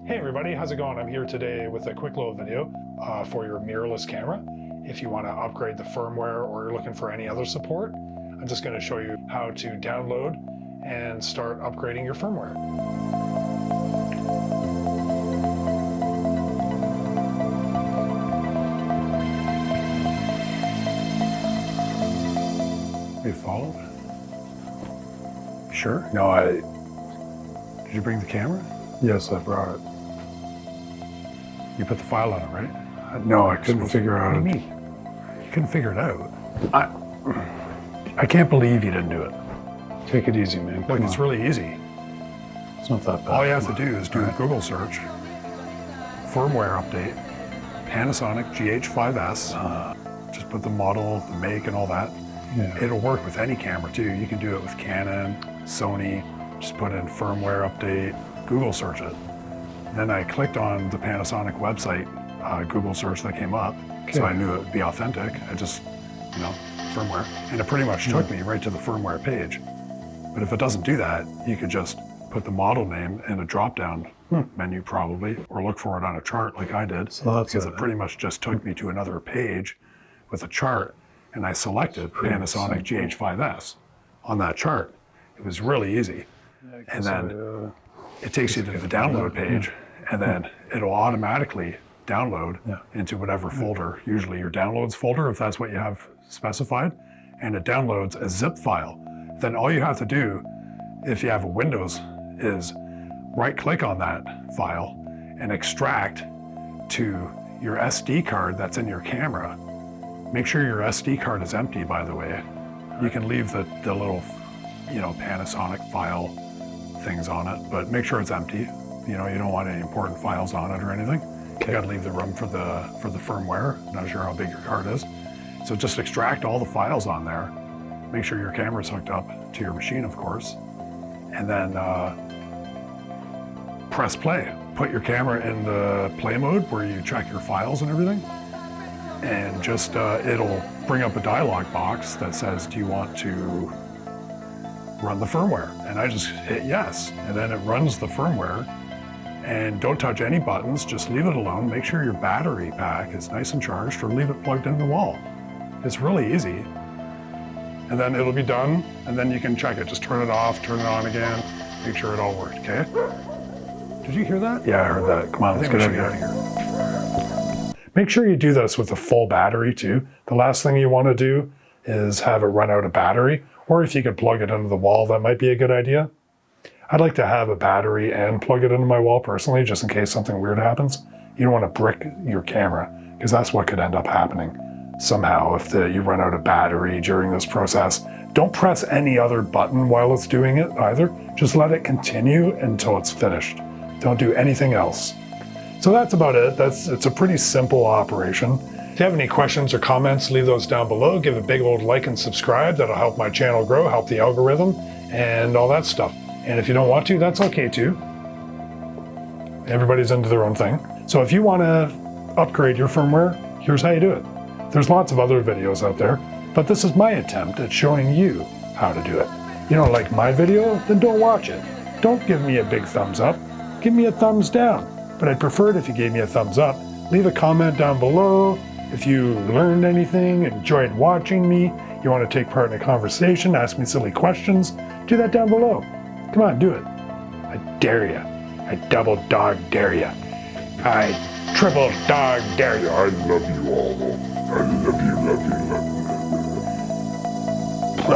Hey everybody, how's it going? I'm here today with a quick little video for your mirrorless camera. If you want to upgrade the firmware or you're looking for any other support, I'm just going to show you how to download and start upgrading your firmware. You follow? Sure? No, Did you bring the camera? Yes, I brought it. You put the file on it, right? No, I couldn't figure out. What do you mean? You couldn't figure it out. I can't believe you didn't do it. Take it easy, man. Look, it's really easy. It's not that bad. All you have to do is do a Google search, firmware update, Panasonic GH5S. Just put the model, the make, and all that. Yeah. It'll work with any camera too. You can do it with Canon, Sony. Just put in firmware update, Google search it. Then I clicked on the Panasonic website, Google search that came up. Okay. So I knew it would be authentic. I just, firmware. And it pretty much took me right to the firmware page. But if it doesn't do that, you could just put the model name in a drop-down menu probably, or look for it on a chart like I did. So that's because it pretty much just took me to another page with a chart, and I selected Panasonic GH5S on that chart. It was really easy. And then it takes you to the download page, and then it'll automatically download into whatever folder, usually your downloads folder, if that's what you have specified, and it downloads a zip file. Then all you have to do, if you have a Windows, is right-click on that file and extract to your SD card that's in your camera. Make sure your SD card is empty, by the way. You can leave the little, Panasonic file things on it, but make sure it's empty. You don't want any important files on it or anything. Okay. You gotta leave the room for the firmware. Not sure how big your card is. So just extract all the files on there. Make sure your camera's hooked up to your machine, of course. And then press play. Put your camera in the play mode where you check your files and everything. And just, it'll bring up a dialog box that says, do you want to run the firmware? And I just hit yes. And then it runs the firmware. And don't touch any buttons, just leave it alone. Make sure your battery pack is nice and charged, or leave it plugged in the wall. It's really easy. And then it'll be done, and then you can check it. Just turn it off, turn it on again, make sure it all worked, okay? Did you hear that? Yeah, I heard that. Come on, let's get out of here. Make sure you do this with a full battery too. The last thing you want to do is have it run out of battery, or if you could plug it into the wall, that might be a good idea. I'd like to have a battery and plug it into my wall personally, just in case something weird happens. You don't want to brick your camera, because that's what could end up happening somehow if you run out of battery during this process. Don't press any other button while it's doing it either. Just let it continue until it's finished. Don't do anything else. So that's about it. It's a pretty simple operation. If you have any questions or comments, leave those down below. Give a big old like and subscribe. That'll help my channel grow, help the algorithm, and all that stuff. And if you don't want to, that's okay too. Everybody's into their own thing. So if you want to upgrade your firmware, here's how you do it. There's lots of other videos out there, but this is my attempt at showing you how to do it. You don't like my video? Then don't watch it. Don't give me a big thumbs up. Give me a thumbs down. But I'd prefer it if you gave me a thumbs up. Leave a comment down below. If you learned anything, enjoyed watching me, you want to take part in a conversation, ask me silly questions, do that down below. Come on, do it. I dare you. I double dog dare you. I triple dog dare you. I love you all. I love you, love you, love you.